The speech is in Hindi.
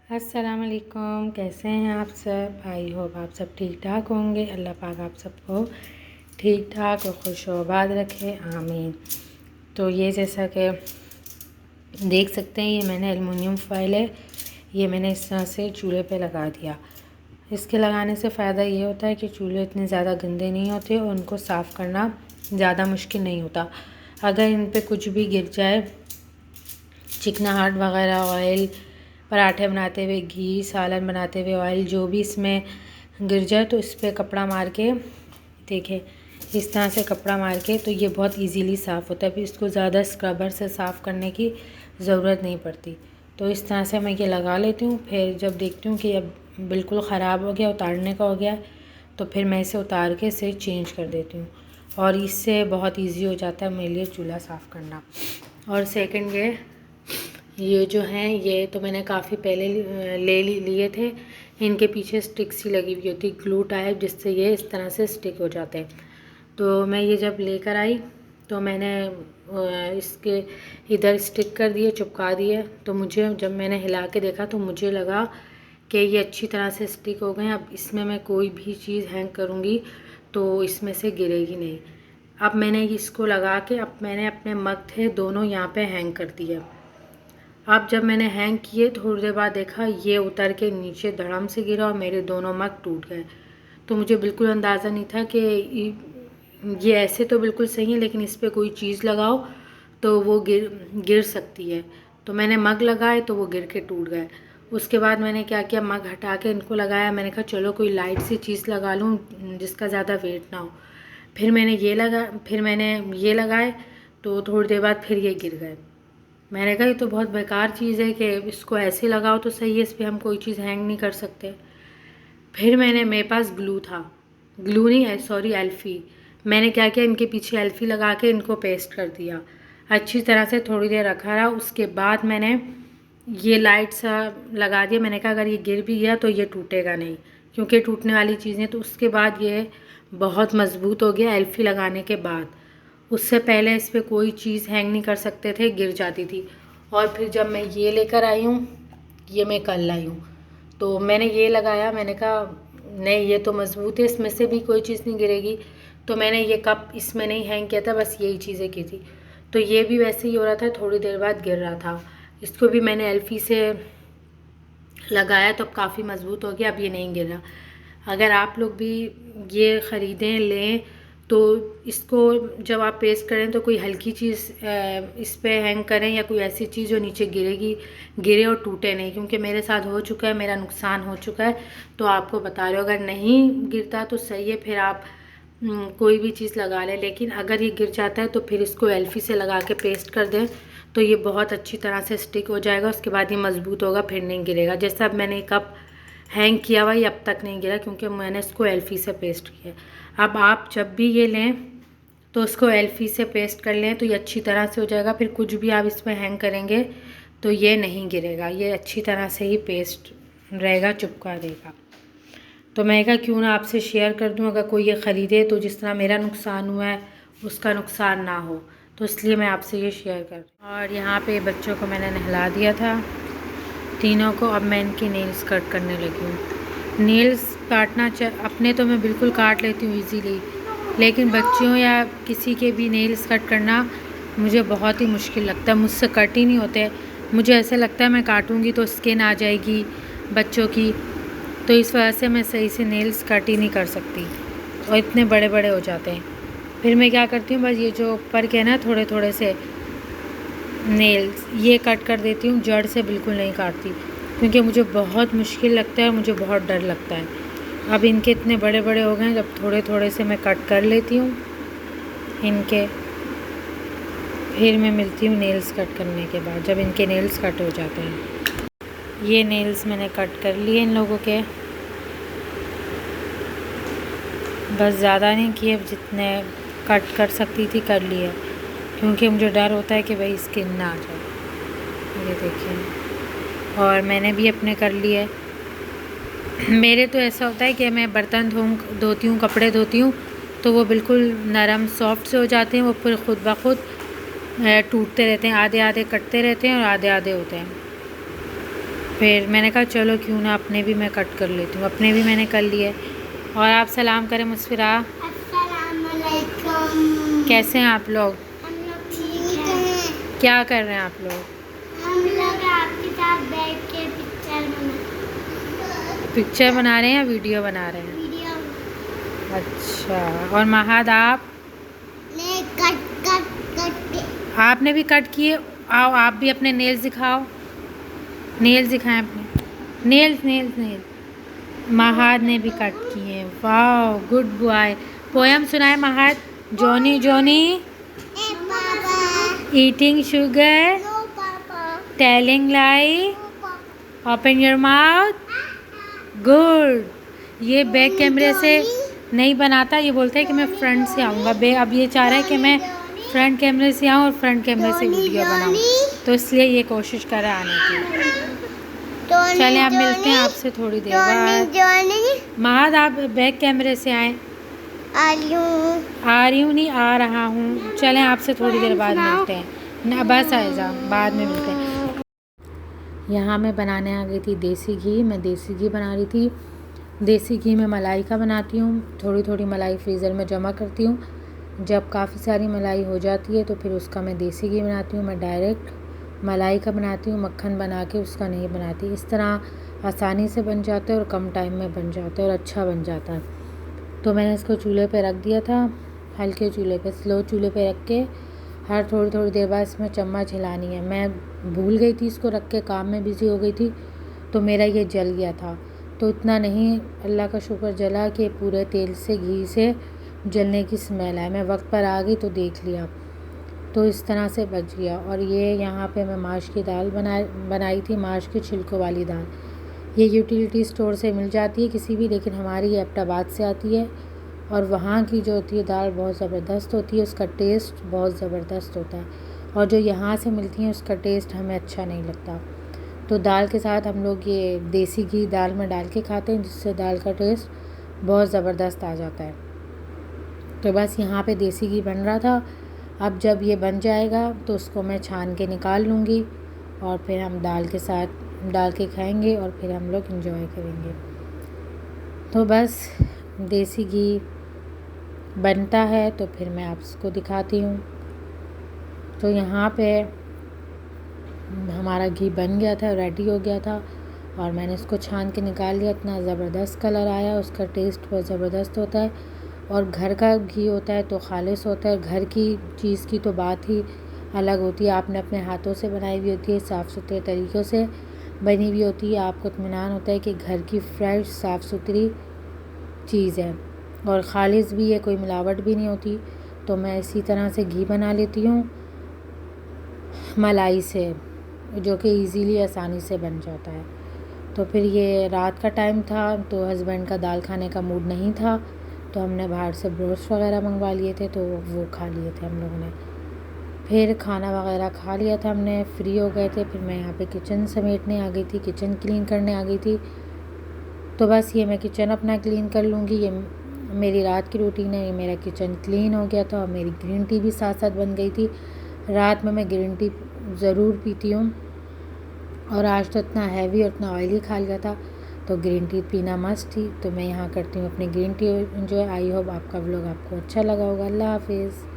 अस्सलाम वालेकुम। कैसे हैं आप सब? आई होप आप सब ठीक ठाक होंगे। अल्लाह पाक आप सबको ठीक ठाक और खुश आबाद रखे, आमीन। तो ये जैसा कि देख सकते हैं, ये मैंने एलुमिनियम फॉइल है, ये मैंने इस तरह से चूल्हे पे लगा दिया। इसके लगाने से फ़ायदा ये होता है कि चूल्हे इतने ज़्यादा गंदे नहीं होते और उनको साफ़ करना ज़्यादा मुश्किल नहीं होता। अगर इन पे कुछ भी गिर जाए, चिकनाहट वगैरह, ऑयल, पराठे बनाते हुए घी, सालन बनाते हुए ऑयल, जो भी इसमें गिर जाए तो इस पर कपड़ा मार के देखें, इस तरह से कपड़ा मार के तो ये बहुत इजीली साफ़ होता है। फिर इसको ज़्यादा स्क्रबर से साफ़ करने की ज़रूरत नहीं पड़ती। तो इस तरह से मैं ये लगा लेती हूँ। फिर जब देखती हूँ कि अब बिल्कुल ख़राब हो गया, उतारने का हो गया, तो फिर मैं इसे उतार के इसे चेंज कर देती हूँ और इससे बहुत ईजी हो जाता है मेरे लिए चूल्हा साफ़ करना। और सेकंड ये जो हैं, ये तो मैंने काफ़ी पहले लिए थे। इनके पीछे स्टिक सी लगी हुई होती, ग्लू टाइप, जिससे ये इस तरह से स्टिक हो जाते हैं। तो मैं ये जब लेकर आई तो मैंने इसके इधर स्टिक कर दिए, चिपका दिए। तो मुझे जब मैंने हिला के देखा तो मुझे लगा कि ये अच्छी तरह से स्टिक हो गए। अब इसमें मैं कोई भी चीज़ हैंग करूँगी तो इसमें से गिरेगी नहीं। अब मैंने इसको लगा के अब मैंने अपने मग थे दोनों यहाँ पे हैंग कर दिए। अब जब मैंने हैंग किए थोड़ी देर बाद देखा ये उतर के नीचे धड़म से गिरा और मेरे दोनों मग टूट गए। तो मुझे बिल्कुल अंदाज़ा नहीं था कि ये ऐसे तो बिल्कुल सही है, लेकिन इस पर कोई चीज़ लगाओ तो वो गिर सकती है। तो मैंने मग लगाए तो वो गिर के टूट गए। उसके बाद मैंने क्या किया, मग हटा के इनको लगाया। मैंने कहा चलो कोई लाइट सी चीज़ लगा लूँ जिसका ज़्यादा वेट ना हो। फिर मैंने ये लगाए तो थोड़ी देर बाद फिर ये गिर गए। मैंने कहा ये तो बहुत बेकार चीज़ है कि इसको ऐसे लगाओ तो सही है, इस पर हम कोई चीज़ हैंग नहीं कर सकते। फिर मेरे पास ग्लू था, ग्लू नहीं है सॉरी, एल्फ़ी। मैंने क्या किया, इनके पीछे एल्फ़ी लगा के इनको पेस्ट कर दिया। अच्छी तरह से थोड़ी देर रखा रहा। उसके बाद मैंने ये लाइट सा लगा दिया। मैंने कहा अगर ये गिर भी गया तो ये टूटेगा नहीं, क्योंकि टूटने वाली चीज़ें। तो उसके बाद ये बहुत मज़बूत हो गया एल्फ़ी लगाने के बाद। उससे पहले इस पर कोई चीज़ हैंग नहीं कर सकते थे, गिर जाती थी। और फिर जब मैं ये लेकर आई हूँ, ये मैं कल लाई हूँ, तो मैंने ये लगाया। मैंने कहा नहीं ये तो मज़बूत है, इसमें से भी कोई चीज़ नहीं गिरेगी। तो मैंने ये कप इसमें नहीं हैंग किया था, बस यही चीज़ें की थी। तो ये भी वैसे ही हो रहा था, थोड़ी देर बाद गिर रहा था। इसको भी मैंने एल्फ़ी से लगाया तो अब काफ़ी मज़बूत हो गया, अब ये नहीं गिर रहा। अगर आप लोग भी ये ख़रीदें लें तो इसको जब आप पेस्ट करें तो कोई हल्की चीज़ इस पे हैंग करें, या कोई ऐसी चीज़ जो नीचे गिरे और टूटे नहीं, क्योंकि मेरे साथ हो चुका है, मेरा नुकसान हो चुका है। तो आपको बता रहे हो, अगर नहीं गिरता तो सही है, फिर आप कोई भी चीज़ लगा लें। लेकिन अगर ये गिर जाता है तो फिर इसको एल्फ़ी से लगा के पेस्ट कर दें तो ये बहुत अच्छी तरह से स्टिक हो जाएगा। उसके बाद ये मज़बूत होगा, फिर नहीं गिरेगा। जैसा अब मैंने कप हैंग किया हुआ, ये अब तक नहीं गिरा क्योंकि मैंने इसको एल्फ़ी से पेस्ट किया। अब आप जब भी ये लें तो उसको एल्फ़ी से पेस्ट कर लें तो ये अच्छी तरह से हो जाएगा। फिर कुछ भी आप इसमें हैंग करेंगे तो ये नहीं गिरेगा, ये अच्छी तरह से ही पेस्ट रहेगा, चिपका देगा। तो मैं कहा क्यों ना आपसे शेयर कर दूं, अगर कोई ये ख़रीदे तो जिस तरह मेरा नुकसान हुआ है उसका नुकसान ना हो, तो इसलिए मैं आपसे ये शेयर कर रही हूँ। और यहाँ पे बच्चों को मैंने नहला दिया था तीनों को। अब मैं इनकी नेल्स कट करने लगी हूँ। नेल्स काटना अपने तो मैं बिल्कुल काट लेती हूँ ईज़िली, लेकिन बच्चियों या किसी के भी नेल्स कट करना मुझे बहुत ही मुश्किल लगता है। मुझसे कट ही नहीं होते। मुझे ऐसा लगता है मैं काटूँगी तो स्किन आ जाएगी बच्चों की, तो इस वजह से मैं सही से नेल्स कट ही नहीं कर सकती और इतने बड़े बड़े हो जाते हैं। फिर मैं क्या करती हूँ, बस ये जो ऊपर के ना थोड़े थोड़े से नेल्स ये कट कर देती हूँ, जड़ से बिल्कुल नहीं काटती, क्योंकि मुझे बहुत मुश्किल लगता है, मुझे बहुत डर लगता है। अब इनके इतने बड़े बड़े हो गए हैं, जब थोड़े थोड़े से मैं कट कर लेती हूँ इनके, फिर मैं मिलती हूँ नेल्स कट करने के बाद, जब इनके नेल्स कट हो जाते हैं। ये नेल्स मैंने कट कर लिए इन लोगों के, बस ज़्यादा नहीं किए, जितने कट कर सकती थी कर लिए, क्योंकि मुझे डर होता है कि भाई स्किन ना आ जाए। ये देखिए, और मैंने भी अपने कर लिए। मेरे तो ऐसा होता है कि मैं बर्तन धोती हूँ, कपड़े धोती हूँ, तो वो बिल्कुल नरम सॉफ्ट से हो जाते हैं। वो फिर खुद ब खुद टूटते रहते हैं, आधे आधे कटते रहते हैं और आधे आधे होते हैं। फिर मैंने कहा चलो क्यों ना अपने भी मैं कट कर लेती हूँ, अपने भी मैंने कर लिए। और आप सलाम करें मुस्फिरा। अस्सलामुअलैकुम। कैसे हैं आप लोग? हम लोग ठीक हैं। क्या कर रहे हैं आप लोग? हम लोग आपके साथ बैठ के पिक्चर बना रहे हैं या वीडियो बना रहे हैं? वीडियो। अच्छा, और महाद आप? ने कट आपने भी कट किए? आओ आप भी अपने नेल्स दिखाओ, नेल्स दिखाएं अपने नेल्स नेल्स नेल्स। महाद ने भी कट किए। वाह गुड बॉय। पोयम सुनाए Mahad. Johnny Johnny eating sugar, telling lie, open your mouth, good. ये बैक कैमरे से नहीं बनाता, ये बोलता है कि मैं फ्रंट से आऊँगा। अब ये चाह रहा है कि मैं फ्रंट कैमरे से आऊँ और फ्रंट कैमरे से वीडियो बनाऊँ, तो इसलिए ये कोशिश कर रहा है आने की। चलें आप मिलते हैं आपसे थोड़ी देर बाद। महाद आप बैक कैमरे से आए। आ रही हूँ नहीं, आ रहा हूँ। चलें आपसे थोड़ी देर बाद मिलते हैं ना, बस आ जा, बाद में मिलते हैं। यहाँ मैं बनाने आ गई थी देसी घी। मैं देसी घी बना रही थी। देसी घी में मलाई का बनाती हूँ। थोड़ी थोड़ी मलाई फ्रीज़र में जमा करती हूँ। जब काफ़ी सारी मलाई हो जाती है तो फिर उसका मैं देसी घी बनाती हूँ। मैं डायरेक्ट मलाई का बनाती हूँ, मक्खन बना के उसका नहीं बनाती। इस तरह आसानी से बन जाता है और कम टाइम में बन जाता है और अच्छा बन जाता है। तो मैंने इसको चूल्हे पे रख दिया था, हल्के चूल्हे पे, स्लो चूल्हे पे रख के हर थोड़ी थोड़ी देर बाद इसमें चम्मच हिलानी है। मैं भूल गई थी इसको रख के, काम में बिज़ी हो गई थी, तो मेरा ये जल गया था। तो इतना नहीं, अल्लाह का शुक्र जला कि पूरे तेल से, घी से जलने की स्मेल आए। मैं वक्त पर आ गई तो देख लिया, तो इस तरह से बच गया। और ये यहाँ पे मैं माश की दाल बनाई थी, माश के छिलकों वाली दाल। ये यूटिलिटी स्टोर से मिल जाती है किसी भी, लेकिन हमारी ये एबटाबाद से आती है और वहाँ की जो होती है दाल बहुत ज़बरदस्त होती है, उसका टेस्ट बहुत ज़बरदस्त होता है। और जो यहाँ से मिलती हैं उसका टेस्ट हमें अच्छा नहीं लगता। तो दाल के साथ हम लोग ये देसी घी दाल में डाल के खाते हैं, जिससे दाल का टेस्ट बहुत ज़बरदस्त आ जाता है। तो बस यहाँ पे देसी घी बन रहा था। अब जब ये बन जाएगा तो उसको मैं छान के निकाल लूँगी और फिर हम दाल के साथ डाल के खाएंगे और फिर हम लोग एंजॉय करेंगे। तो बस देसी घी बनता है तो फिर मैं आपको दिखाती हूँ। तो यहाँ पे हमारा घी बन गया था, रेडी हो गया था और मैंने इसको छान के निकाल लिया। इतना ज़बरदस्त कलर आया, उसका टेस्ट बहुत ज़बरदस्त होता है। और घर का घी होता है तो खालिस होता है। घर की चीज़ की तो बात ही अलग होती है। आपने अपने हाथों से बनाई हुई होती है, साफ़ सुथरे तरीक़ों से बनी हुई होती है। आपको इत्मीनान होता है कि घर की फ्रेश साफ़ सुथरी चीज़ है और खालिस भी है, कोई मिलावट भी नहीं होती। तो मैं इसी तरह से घी बना लेती हूँ मलाई से, जो कि इजीली आसानी से बन जाता है। तो फिर ये रात का टाइम था तो हस्बैंड का दाल खाने का मूड नहीं था, तो हमने बाहर से ब्रोस्ट वगैरह मंगवा लिए थे, तो वो खा लिए थे हम लोगों ने। फिर खाना वगैरह खा लिया था हमने, फ्री हो गए थे। फिर मैं यहाँ पे किचन समेटने आ गई थी, किचन क्लीन करने आ गई थी। तो बस ये मैं किचन अपना क्लीन कर लूँगी, ये मेरी रात की रूटीन है। ये मेरा किचन क्लीन हो गया था और मेरी ग्रीन टी भी साथ साथ बन गई थी। रात में मैं ग्रीन टी ज़रूर पीती हूँ और आज तो इतना हैवी और इतना ऑयली खा लिया था, तो ग्रीन टी पीना मस्ट थी। तो मैं यहाँ करती हूँ अपनी green tea enjoy. I hope आपका व्लॉग आपको अच्छा लगा होगा। अल्लाह हाफिज़।